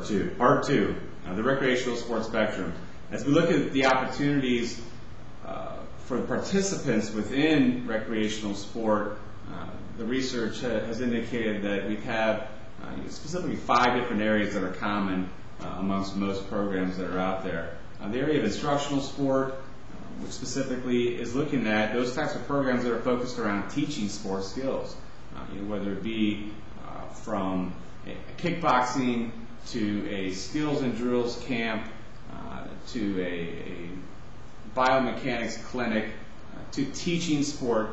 Part two, the recreational sports spectrum. As we look at the opportunities for participants within recreational sport, the research has indicated that we have specifically 5 different areas that are common amongst most programs that are out there. The area of instructional sport, which specifically is looking at those types of programs that are focused around teaching sport skills, whether it be from kickboxing to a skills and drills camp, to a biomechanics clinic, to teaching sport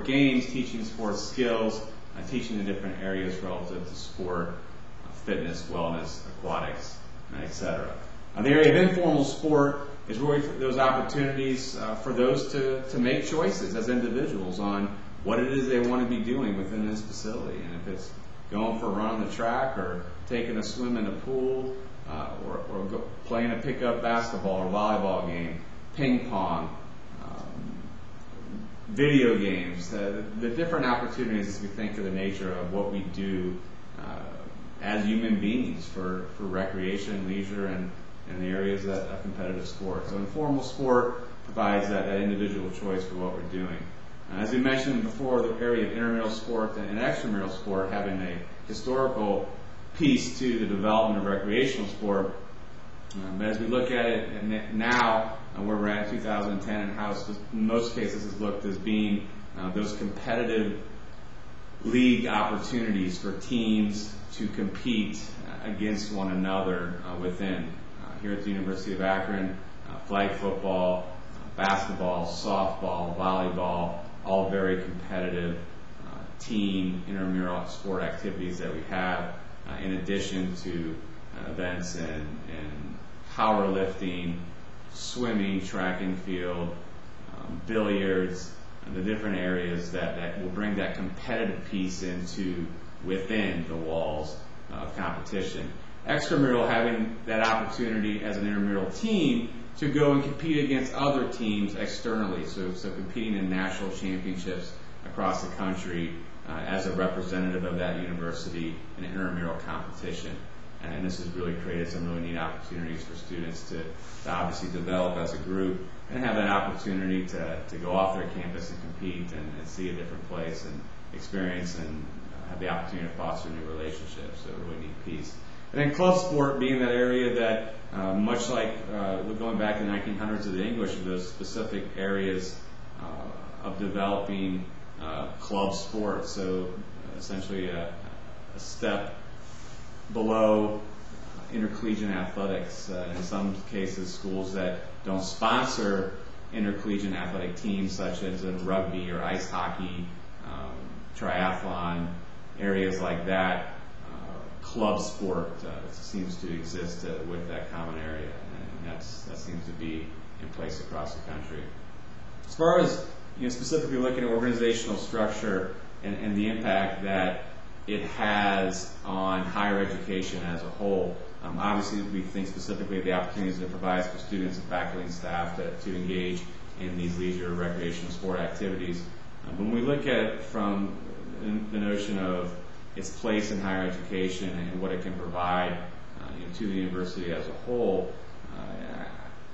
games, teaching sport skills, teaching the different areas relative to sport, fitness, wellness, aquatics, etc. The area of informal sport is really for those opportunities for those to make choices as individuals on what it is they want to be doing within this facility. And if it's going for a run on the track, or taking a swim in a pool, or playing a pickup basketball or volleyball game, ping pong, video games, the different opportunities as we think of the nature of what we do as human beings for recreation, leisure, and the areas of competitive sport. So informal sport provides that individual choice for what we're doing. As we mentioned before, the area of intramural sport and extramural sport having a historical piece to the development of recreational sport. But as we look at it now, where we're at in 2010, and how in most cases is looked as being those competitive league opportunities for teams to compete against one another within. Here at the University of Akron, flag football, basketball, softball, volleyball, all very competitive team intramural sport activities that we have, in addition to events in powerlifting, swimming, track and field, billiards, and the different areas that will bring that competitive piece into within the walls of competition. Extramural having that opportunity as an intramural team to go and compete against other teams externally, so competing in national championships across the country as a representative of that university in an intramural competition. And this has really created some really neat opportunities for students to obviously develop as a group and have that opportunity to go off their campus and compete and see a different place and experience and have the opportunity to foster new relationships. So a really neat piece. And then club sport being that area that, much like going back to the 1900s of the English, those specific areas of developing club sport. So essentially a step below intercollegiate athletics. In some cases, schools that don't sponsor intercollegiate athletic teams, such as rugby or ice hockey, triathlon, areas like that. Club sport seems to exist with that common area, and that seems to be in place across the country. As far as specifically looking at organizational structure and the impact that it has on higher education as a whole, obviously we think specifically of the opportunities it provides for students and faculty and staff to engage in these leisure recreational sport activities. When we look at it from the notion of its place in higher education and what it can provide to the university as a whole,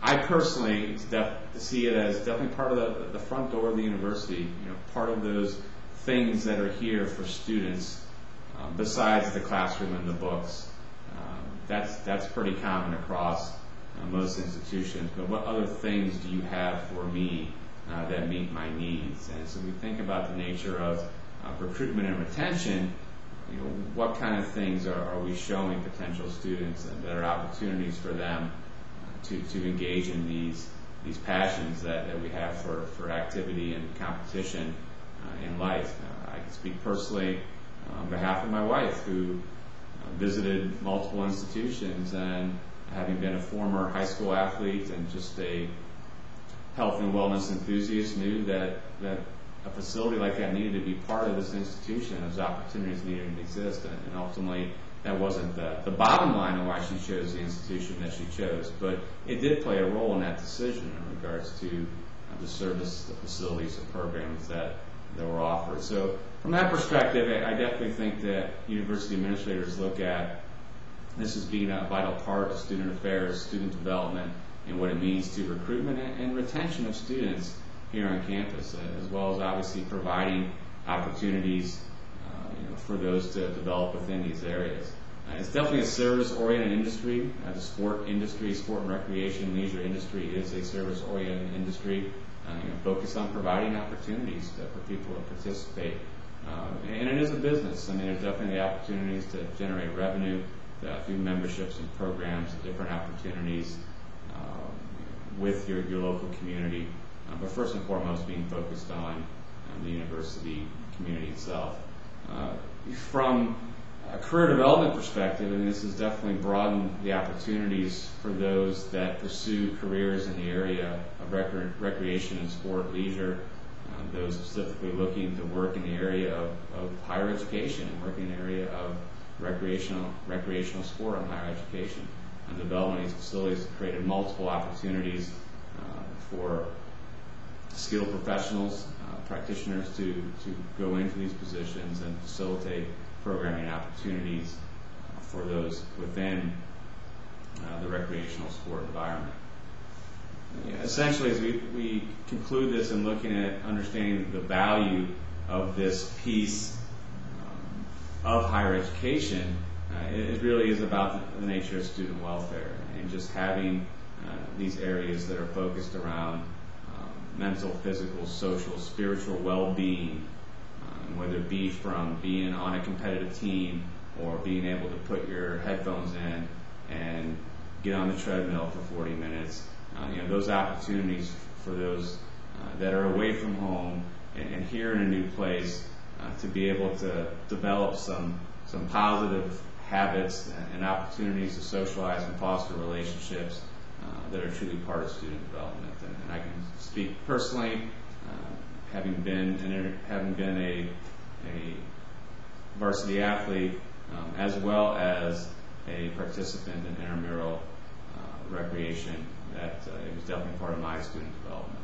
I personally see it as definitely part of the front door of the university, part of those things that are here for students besides the classroom and the books. That's pretty common across most institutions, but what other things do you have for me that meet my needs? And so we think about the nature of recruitment and retention. What kind of things are we showing potential students that are opportunities for them to engage in these passions that we have for activity and competition in life? I can speak personally on behalf of my wife, who visited multiple institutions, and having been a former high school athlete and just a health and wellness enthusiast, knew that a facility like that needed to be part of this institution. Those opportunities needed to exist, and ultimately that wasn't the bottom line of why she chose the institution that she chose, but it did play a role in that decision in regards to the service, the facilities, the programs that were offered. So from that perspective, I definitely think that university administrators look at This is being a vital part of student affairs, student development, and what it means to recruitment and retention of students here on campus, as well as obviously providing opportunities for those to develop within these areas. It's definitely a service-oriented industry. The sport industry, sport and recreation, leisure industry is a service-oriented industry, focused on providing opportunities for people to participate. And it is a business. I mean, there's definitely opportunities to generate revenue through memberships and programs, different opportunities with your local community, but first and foremost being focused on the university community itself. From a career development perspective, and this has definitely broadened the opportunities for those that pursue careers in the area of recreation and sport, leisure, those specifically looking to work in the area of higher education and work in the area of recreational sport and higher education. And the development of these facilities have created multiple opportunities for skilled professionals, practitioners to go into these positions and facilitate programming opportunities for those within the recreational sport environment. Essentially, as we conclude this and looking at understanding the value of this piece of higher education, it really is about the nature of student welfare and just having these areas that are focused around mental, physical, social, spiritual well-being, whether it be from being on a competitive team or being able to put your headphones in and get on the treadmill for 40 minutes. Those opportunities for those that are away from home and here in a new place to be able to develop some positive habits and opportunities to socialize and foster relationships that are truly part of student development. And I can speak personally, having been a varsity athlete as well as a participant in intramural recreation, that it was definitely part of my student development.